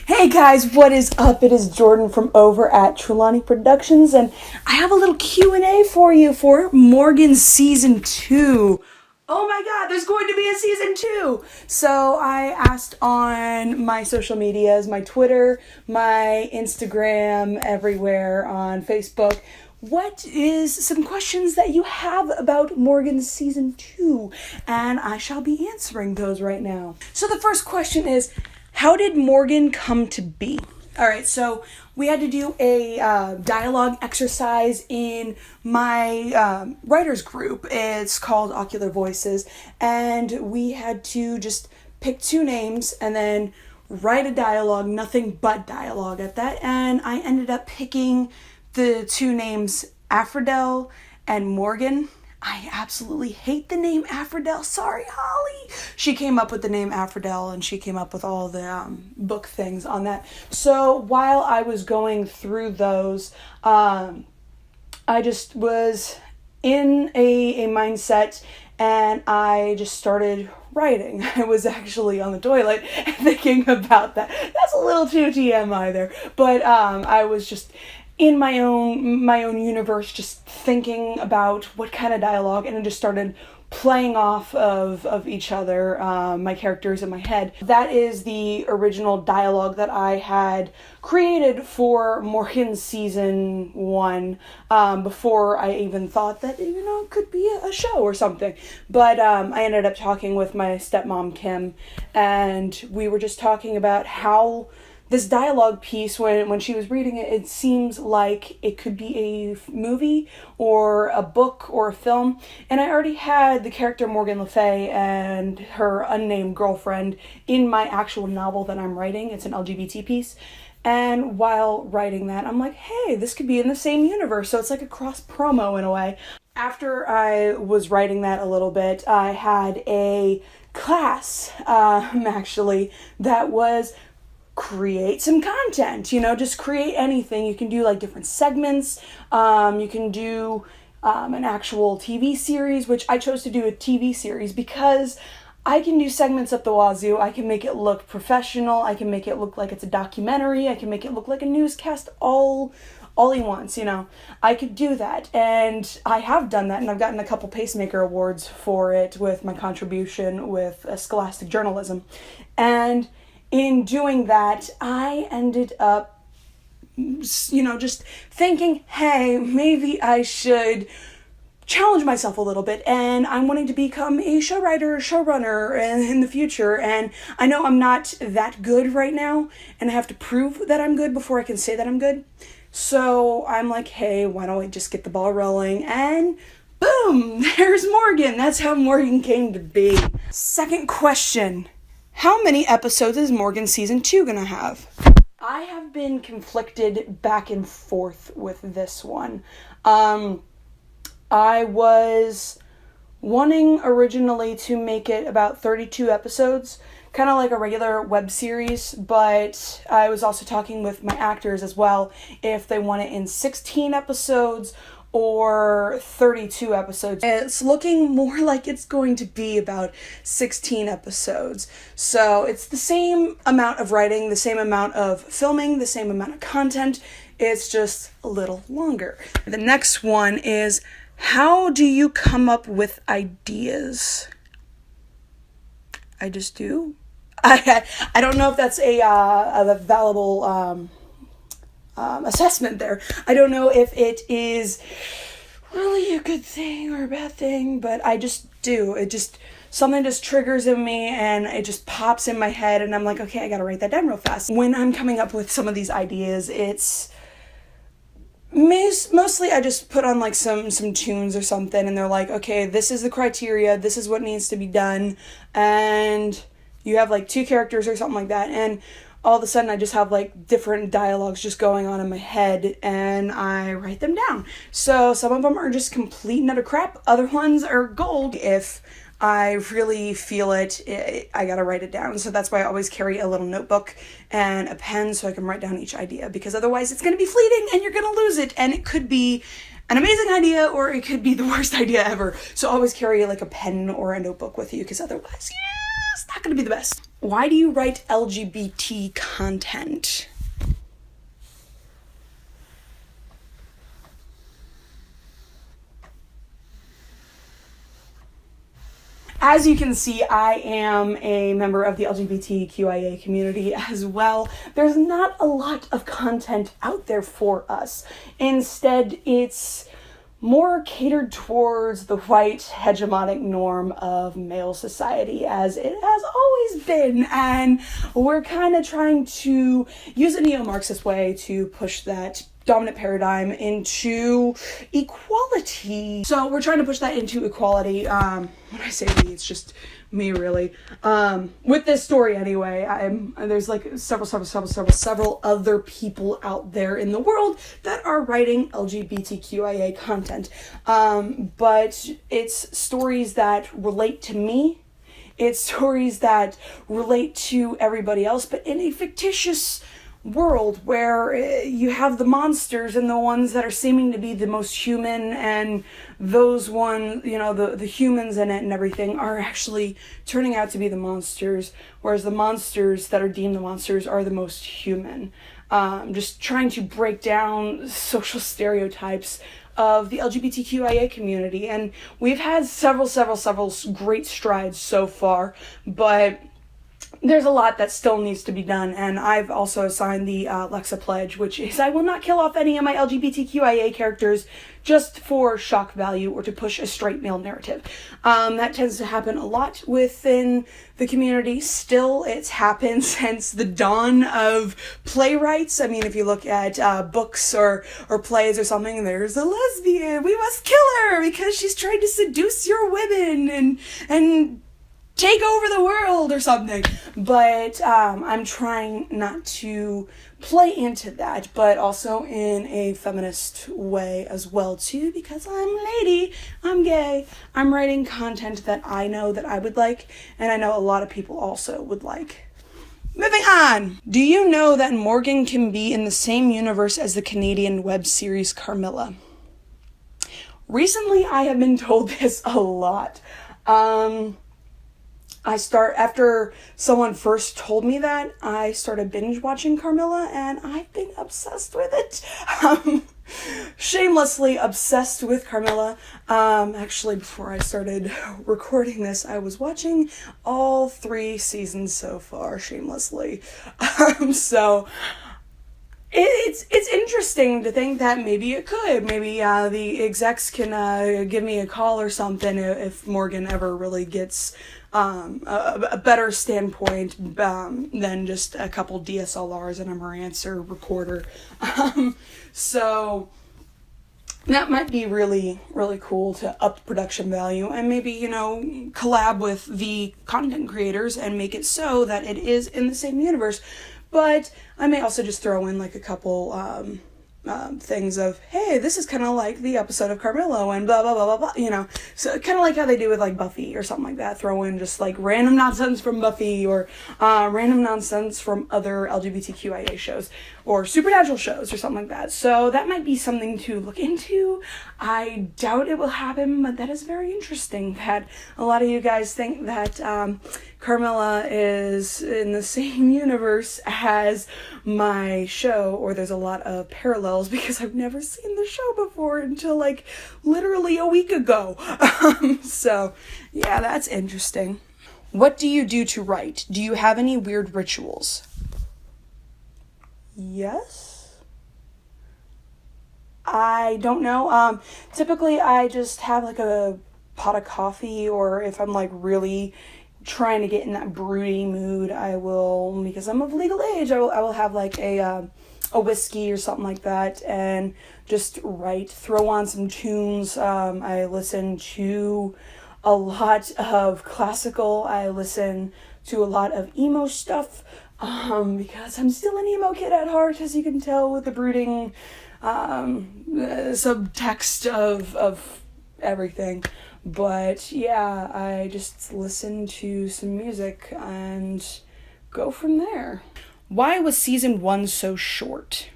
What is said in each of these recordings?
Hey guys, what is up? It is Jordan from over at Trelauni Productions, and I have a little Q&A for you for Morgan Season 2. Oh my god, there's going to be a Season 2! So I asked on my social medias, my Twitter, my Instagram, everywhere on Facebook, what is some questions that you have about Morgan's Season 2? And I shall be answering those right now. So the first question is, how did Morgan come to be? All right, so we had to do a dialogue exercise in my writers group. It's called Ocular Voices, and we had to just pick two names and then write a dialogue, nothing but dialogue at that. And I ended up picking the two names Aphrodite and Morgan. I absolutely hate the name Aphrodite. Sorry, Holly. She came up with the name Aphrodite, and she came up with all the book things on that. So while I was going through those, I just was in a mindset, and I just started writing. I was actually on the toilet thinking about that. That's a little too TMI there, but I was just in my own universe, just thinking about what kind of dialogue, and I just started playing off of each other, my characters in my head. That is the original dialogue that I had created for Morgan's Season 1, before I even thought that, it could be a show or something. But I ended up talking with my stepmom, Kim, and we were just talking about how this dialogue piece, when she was reading it, it seems like it could be a movie or a book or a film. And I already had the character Morgan Le Fay and her unnamed girlfriend in my actual novel that I'm writing. It's an LGBT piece. And while writing that, I'm like, hey, this could be in the same universe. So it's like a cross promo in a way. After I was writing that a little bit, I had a class, actually, that was create some content, just create anything. You can do like different segments. You can do an actual TV series, which I chose to do a TV series because I can do segments up the wazoo. I can make it look professional. I can make it look like it's a documentary. I can make it look like a newscast all he wants, I could do that. And I have done that, and I've gotten a couple Pacemaker Awards for it with my contribution with scholastic journalism. And in doing that, I ended up, just thinking, hey, maybe I should challenge myself a little bit, and I'm wanting to become a showrunner in the future, and I know I'm not that good right now, and I have to prove that I'm good before I can say that I'm good. So I'm like, hey, why don't I just get the ball rolling, and boom, there's Morgan. That's how Morgan came to be. Second question. How many episodes is Morgan Season 2 gonna have? I have been conflicted back and forth with this one. I was wanting originally to make it about 32 episodes, kind of like a regular web series, but I was also talking with my actors as well if they want it in 16 episodes or 32 episodes. It's looking more like it's going to be about 16 episodes. So it's the same amount of writing, the same amount of filming, the same amount of content. It's just a little longer. The next one is, how do you come up with ideas? I just do. I don't know if that's a valuable assessment there. I don't know if it is really a good thing or a bad thing, but I just do. Something just triggers in me, and it just pops in my head, and I'm like, okay, I gotta write that down real fast. When I'm coming up with some of these ideas, it's mostly I just put on like some tunes or something, and they're like, okay, this is the criteria, this is what needs to be done, and you have like two characters or something like that, and all of a sudden I just have like different dialogues just going on in my head, and I write them down. So some of them are just complete and utter crap. Other ones are gold. If I really feel it, I gotta write it down. So that's why I always carry a little notebook and a pen so I can write down each idea, because otherwise it's gonna be fleeting and you're gonna lose it, and it could be an amazing idea or it could be the worst idea ever. So always carry like a pen or a notebook with you, because otherwise, it's not gonna be the best. Why do you write LGBT content? As you can see, I am a member of the LGBTQIA community as well. There's not a lot of content out there for us. Instead, it's more catered towards the white hegemonic norm of male society, as it has always been, and we're kind of trying to use a neo-Marxist way to push that dominant paradigm into equality. So we're trying to push that into equality. When I say we, it's just me, really. With this story anyway, there's like several other people out there in the world that are writing LGBTQIA content. But it's stories that relate to me. It's stories that relate to everybody else, but in a fictitious world where you have the monsters and the ones that are seeming to be the most human, and those the humans in it and everything are actually turning out to be the monsters, whereas the monsters that are deemed the monsters are the most human. Just trying to break down social stereotypes of the LGBTQIA community, and we've had several great strides so far, but there's a lot that still needs to be done, and I've also signed the Lexa Pledge, which is I will not kill off any of my LGBTQIA characters just for shock value or to push a straight male narrative. That tends to happen a lot within the community. Still, it's happened since the dawn of playwrights. I mean, if you look at books or plays or something, there's a lesbian. We must kill her because she's trying to seduce your women and take over the world or something. But I'm trying not to play into that, but also in a feminist way as well too, because I'm lady, I'm gay, I'm writing content that I know that I would like, and I know a lot of people also would like. Moving on. Do you know that Morgan can be in the same universe as the Canadian web series Carmilla? Recently, I have been told this a lot. After someone first told me that, I started binge watching Carmilla, and I've been obsessed with it. Shamelessly obsessed with Carmilla. Actually, before I started recording this, I was watching all 3 seasons so far, shamelessly. So it's interesting to think that maybe it could. Maybe the execs can give me a call or something if Morgan ever really gets a better standpoint than just a couple DSLRs and a Marantz recorder. So that might be really, really cool to up production value and maybe, collab with the content creators and make it so that it is in the same universe. But I may also just throw in like a couple things of, hey, this is kind of like the episode of Carmilla and blah, blah, blah, blah, blah, So kind of like how they do with like Buffy or something like that. Throw in just like random nonsense from Buffy or random nonsense from other LGBTQIA shows or supernatural shows or something like that. So that might be something to look into. I doubt it will happen, but that is very interesting that a lot of you guys think that Carmilla is in the same universe as my show, or there's a lot of parallels because I've never seen the show before until like literally a week ago. So yeah, that's interesting. What do you do to write? Do you have any weird rituals? Yes. I don't know. Typically I just have like a pot of coffee, or if I'm like really trying to get in that broody mood, I will, because I'm of legal age, I will have like a whiskey or something like that and just write, throw on some tunes. I listen to a lot of classical. I listen to a lot of emo stuff because I'm still an emo kid at heart, as you can tell with the brooding subtext of everything. But yeah, I just listen to some music and go from there. Why was season 1 so short?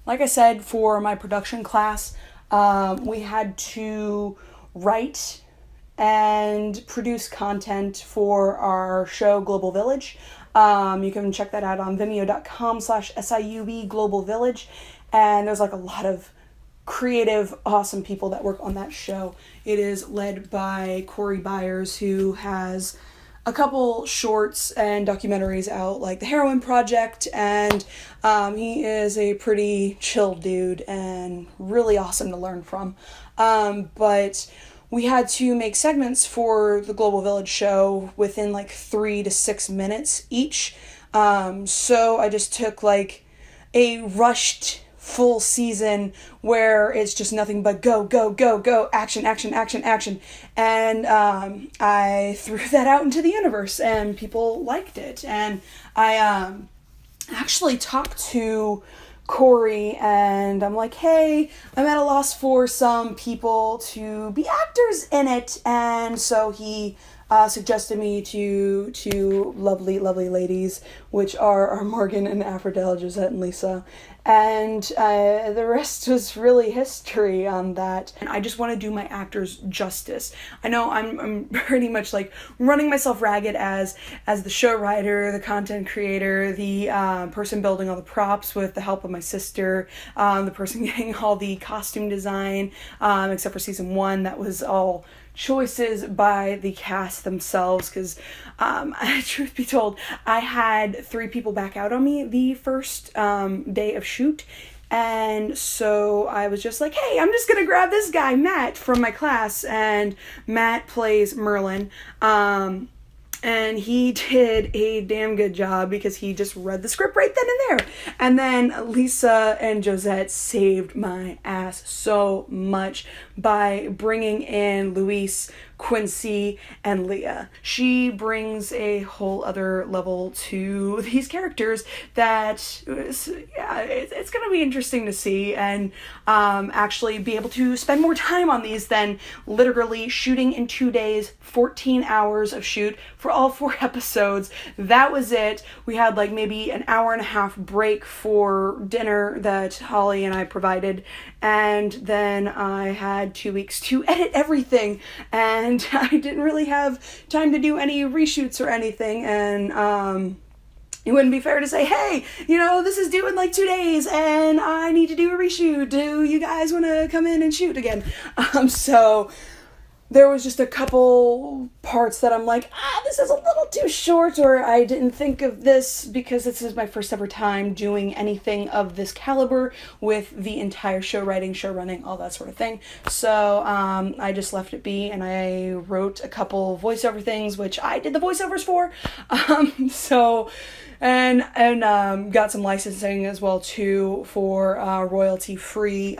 Like I said, for my production class, we had to write and produce content for our show Global Village. You can check that out on vimeo.com/SIUB Global Village. And there's like a lot of creative, awesome people that work on that show. It is led by Corey Byers, who has a couple shorts and documentaries out, like The Heroin Project, and he is a pretty chill dude and really awesome to learn from. But we had to make segments for the Global Village show within like 3 to 6 minutes each. So I just took like a rushed full season where it's just nothing but go, go, go, go, action, action, action, action. And I threw that out into the universe and people liked it. And I actually talked to Corey and I'm like, hey, I'm at a loss for some people to be actors in it. And so he suggested me to two lovely, lovely ladies, which are Morgan and Aphrodite, Jozette and Lisa. And the rest was really history on that. And I just want to do my actors justice. I know I'm pretty much like running myself ragged as the show writer, the content creator, the person building all the props with the help of my sister, the person getting all the costume design, except for season 1, that was all choices by the cast themselves, because truth be told, I had 3 people back out on me the first day of shoot, and so I was just like, hey, I'm just gonna grab this guy Matt from my class, and Matt plays Merlin, and he did a damn good job because he just read the script right then and there. And then Lisa and Jozette saved my ass so much by bringing in Luis, Quincy, and Leah. She brings a whole other level to these characters that it's going to be interesting to see and actually be able to spend more time on these than literally shooting in 2 days, 14 hours of shoot for all 4 episodes. That was it. We had like maybe an hour and a half break for dinner that Holly and I provided, and then I had 2 weeks to edit everything, and I didn't really have time to do any reshoots or anything, and it wouldn't be fair to say, hey, this is due in like 2 days and I need to do a reshoot. Do you guys want to come in and shoot again? So there was just a couple parts that I'm like, this is a little too short, or I didn't think of this, because this is my first ever time doing anything of this caliber with the entire show writing, show running, all that sort of thing. So I just left it be, and I wrote a couple voiceover things, which I did the voiceovers for. And got some licensing as well too for royalty-free.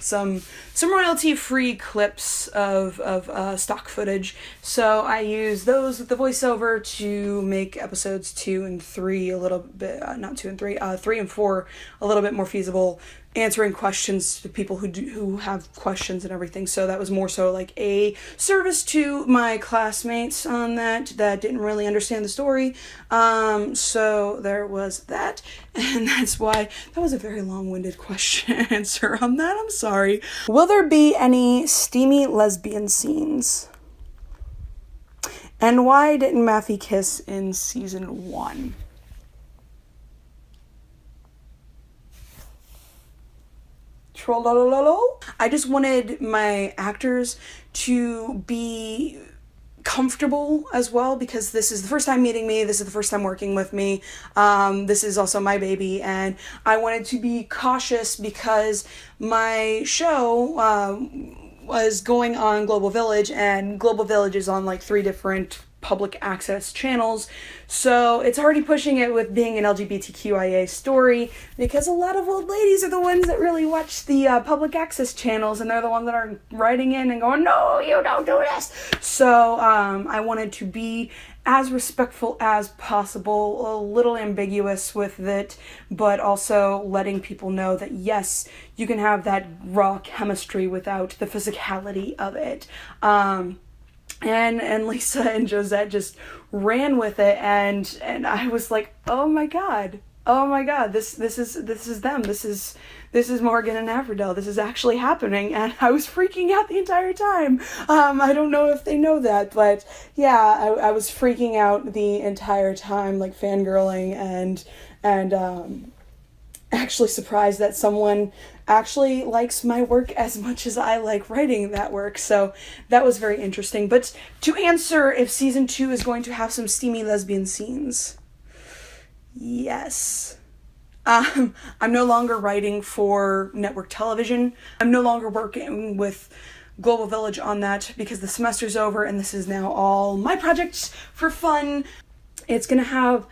Some royalty-free clips of stock footage. So I use those with the voiceover to make episodes 2 and 3 a little bit, not 2 and 3, 3 and 4 a little bit more feasible, answering questions to people who have questions and everything. So that was more so like a service to my classmates on that didn't really understand the story. So there was that, and that's why that was a very long-winded question answer on that. I'm sorry. Will there be any steamy lesbian scenes? And why didn't Matthew kiss in season 1? I just wanted my actors to be comfortable as well, because this is the first time meeting me, this is the first time working with me, this is also my baby, and I wanted to be cautious because my show was going on Global Village, and Global Village is on like 3 different public access channels, so it's already pushing it with being an LGBTQIA story, because a lot of old ladies are the ones that really watch the public access channels, and they're the ones that are writing in and going, no, you don't do this. So I wanted to be as respectful as possible, a little ambiguous with it, but also letting people know that yes, you can have that raw chemistry without the physicality of it. And Lisa and Jozette just ran with it, and I was like, oh my god, oh my god, this is them. This is Morgan and Aphrodite. This is actually happening, and I was freaking out the entire time. I don't know if they know that, but yeah, I was freaking out the entire time, like fangirling and actually surprised that someone actually likes my work as much as I like writing that work. So that was very interesting. But to answer if season 2 is going to have some steamy lesbian scenes, yes. I'm no longer writing for network television. I'm no longer working with Global Village on that because the semester's over and this is now all my projects for fun. It's gonna have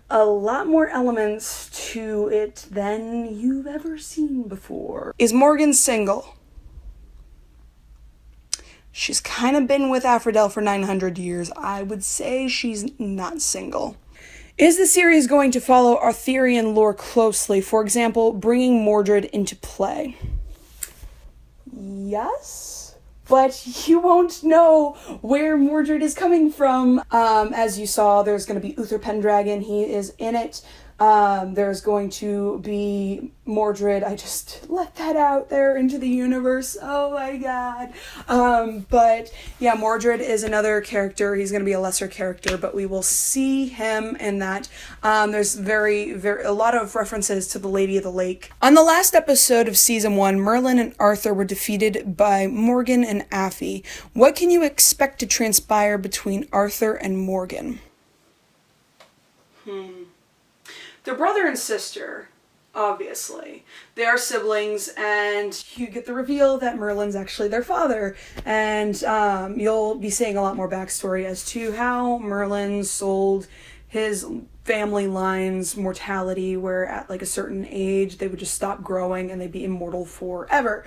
a lot more elements to it than you've ever seen before. Is Morgan single? She's kind of been with Aphrodite for 900 years. I would say she's not single. Is the series going to follow Arthurian lore closely? For example, bringing Mordred into play? Yes, but you won't know where Mordred is coming from. As you saw, there's going to be Uther Pendragon. He is in it. There's going to be Mordred. I just let that out there into the universe. Oh my god. But yeah, Mordred is another character. He's going to be a lesser character, but we will see him in that. There's a lot of references to the Lady of the Lake. On the last episode of season 1, Merlin and Arthur were defeated by Morgan and Affy. What can you expect to transpire between Arthur and Morgan? They're brother and sister, obviously. They are siblings, and you get the reveal that Merlin's actually their father. And you'll be seeing a lot more backstory as to how Merlin sold his family line's mortality, where at like a certain age they would just stop growing and they'd be immortal forever.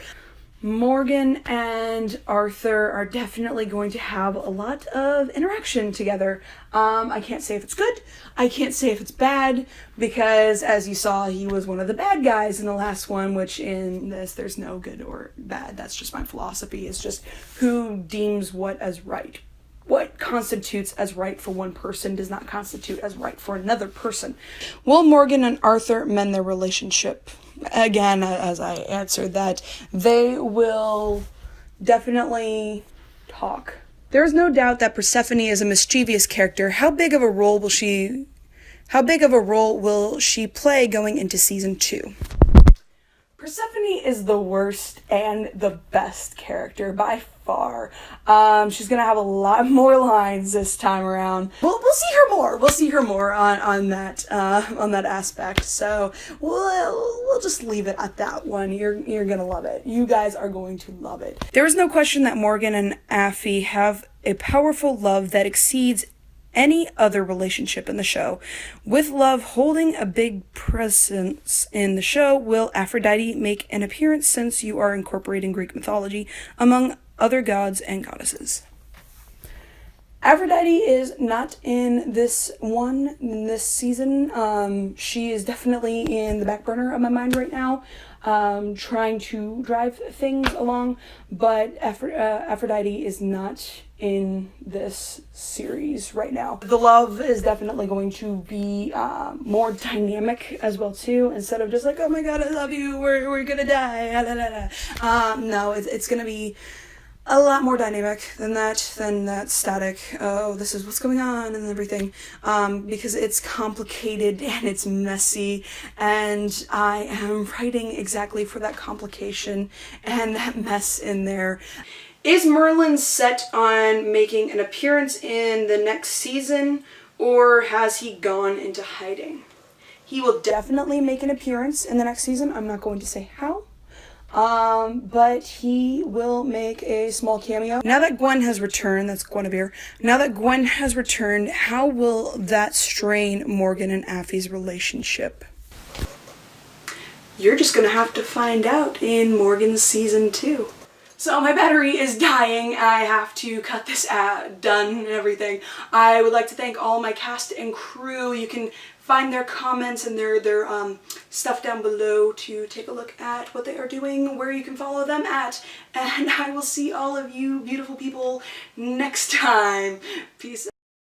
Morgan and Arthur are definitely going to have a lot of interaction together. I can't say if it's good, I can't say if it's bad, because as you saw, he was one of the bad guys in the last one, which in this, there's no good or bad. That's just my philosophy. It's just who deems what as right. What constitutes as right for one person does not constitute as right for another person. Will Morgan and Arthur mend their relationship? Again, as I answered that, they will definitely talk. There is no doubt that Persephone is a mischievous character. How big of a role will she play going into season 2? Persephone is the worst and the best character by far. She's gonna have a lot more lines this time around. We'll see her more. We'll see her more on that aspect. So we'll just leave it at that one. You're gonna love it. You guys are going to love it. There is no question that Morgan and Affy have a powerful love that exceeds any other relationship in the show. With love holding a big presence in the show, will Aphrodite make an appearance since you are incorporating Greek mythology among other gods and goddesses? Aphrodite is not in this season. She is definitely in the back burner of my mind right now, trying to drive things along, but Aphrodite is not in this series right now. The love is definitely going to be more dynamic as well too, instead of just like, oh my god, I love you, we're gonna die, no, it's gonna be a lot more dynamic than that static, oh, this is what's going on and everything, because it's complicated and it's messy, and I am writing exactly for that complication and that mess in there. Is Merlin set on making an appearance in the next season, or has he gone into hiding? He will definitely make an appearance in the next season. I'm not going to say how. But he will make a small cameo. Now that Gwen has returned, that's Guinevere. Now that Gwen has returned, how will that strain Morgan and Affy's relationship? You're just gonna have to find out in Morgan's season 2. So my battery is dying. I have to cut this done and everything. I would like to thank all my cast and crew. You can find their comments and their stuff down below to take a look at what they are doing, where you can follow them at. And I will see all of you beautiful people next time. Peace out.